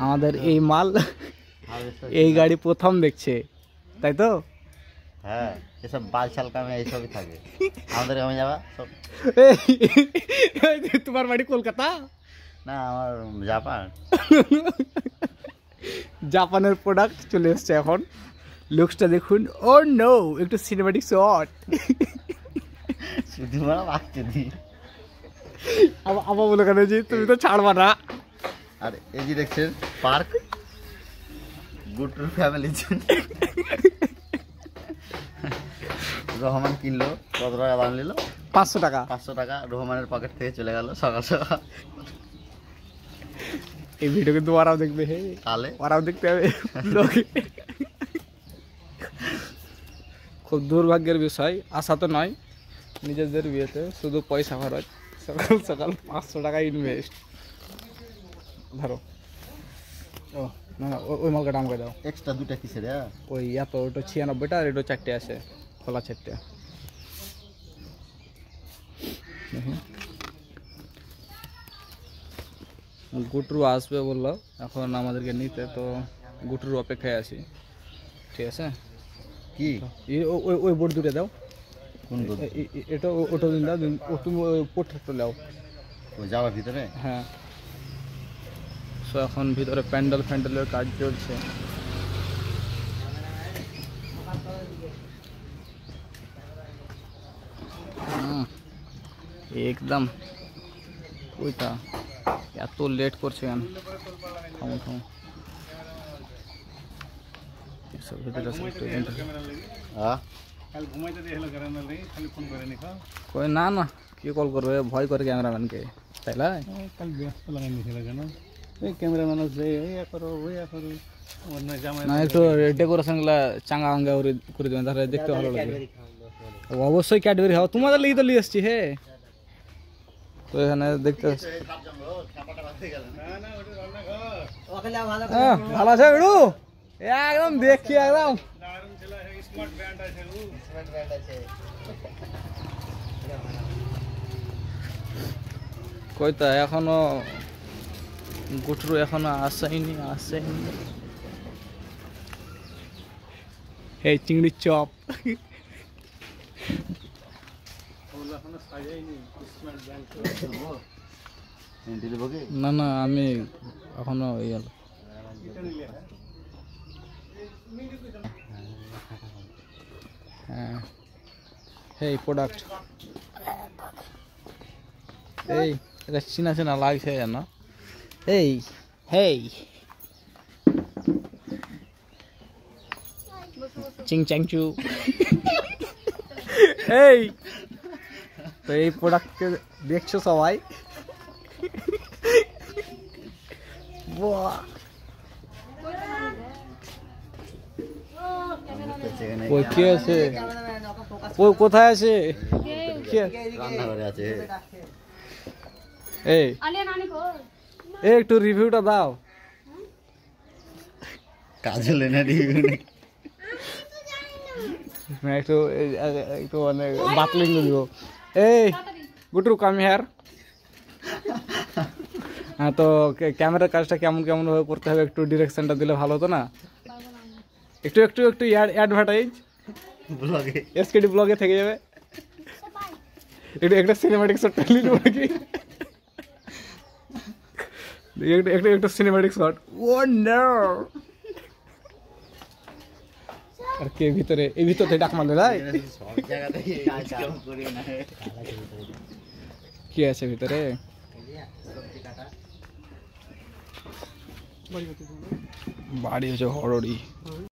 আমাদের এই মাল এই গাড়ি প্রথম দেখছে, তাই তো? হ্যাঁ, এসব বালছাল কামে এইসবই থাকে। আমাদের কামে যাবা সব। তোমার বাড়ি কলকাতা না, আমার জাপান। জাপানের প্রোডাক্ট চলে এসছে এখন। লুকসটা দেখুন। ও নো, একটু সিনেম্যাটিক শট। শুধু মারা বাঁচতে দি। আবার বলে কেন যে তুমি তো ছাড়বা না। আর এই যে দেখছেন পার্ক, গুড ফ্যামিলির জন্য। রহমান কিনলো, কত টাকা দাম নিল? 500 টাকা। 500 টাকা রহমানের পকেট থেকে চলে গেল সকাল সকাল। এই ভিডিও কিন্তু ওরাও দেখবে, হে তাহলে ওরাও দেখতে হবে। খুব দুর্ভাগ্যের বিষয়, আশা তো নয়, নিজেদের বিয়েতে শুধু পয়সা খরচ। সকাল সকাল 500 টাকা ইনভেস্ট। ধরো, ও না না, ওই মালকাটা আমাকে দাও। এক্সট্রা দুটা কিসের? ওই এত, ওটা 96টা আর এটা 4টে আছে, খোলা 4টে। গুটরু আসবে বললো এখন আমাদেরকে নিতে, তো গুটরুর অপেক্ষায় আছি। ঠিক আছে, কি ওই বোর্ড দুটো দাও। কোন বোর্ড? এটা ওটা দিন দাও, তুমি ওই পোর্ট্রেটটা দাও। ও যাওয়ার ভিতরে? হ্যাঁ। সো এখন ভিতরে প্যান্ডেলের কাজ চলছে। একদম ওইটা এত লেট করছে কেন? থামো থামো, এসব ভিতরে কই না না, কি কল করবে, ভয় করে ক্যামেরাম্যানকে, তাই না? কাল ব্যস্ত লাগাই নিয়েছিল কেন? এই ক্যামেরাম্যান আসবে, ইয়া করো ওইয়া করো, না একটু ডেকোরেশনগুলা চাঙ্গা আঙ্গা করে দেবেন, তাহলে দেখতে ভালো লাগবে। অবশ্যই ক্যাডবেরি খাও, তোমাদের লিগে তো নিয়ে এসছি। হে, তো এখানে দেখতে ভালো আছে একটু, একদম দেখছি একদম। কইতা এখনো গুটরু এখনো আসেনি। এই চিংড়ির চপ। না না, আমি এখনো হ্যাঁ, এই প্রোডাক্ট এই এটা চেনা লাগছে যেন। এই হেই চিং চ্যাংচু। এই তো এই প্রোডাক্টকে দেখছো সবাই। ওই কে আছে, ওই কোথায় আছে? এই একটু রিভিউটা দাও। কাজল এনে রিভিউ একটু একটু মানে বাতলিং দিব। এই গুটরু কাম হিয়ার। হ্যাঁ, তো ক্যামেরার কাজটা কেমন ভাবে করতে হবে একটু ডিরেকশনটা দিলে ভালো হতো না? একটু অ্যাডভার্টাইজ এসকেডি ব্লগে থেকে যাবে। একটা সিনেম্যাটিক শট নিয়ে নেবো নাকি? একটা সিনেম্যাটিক শট। ও নো, আর কে ভিতরে? এই ভিতরে ডাক মারলে ভাই, কি আছে ভিতরে? বাড়ি হচ্ছে হরড়ি।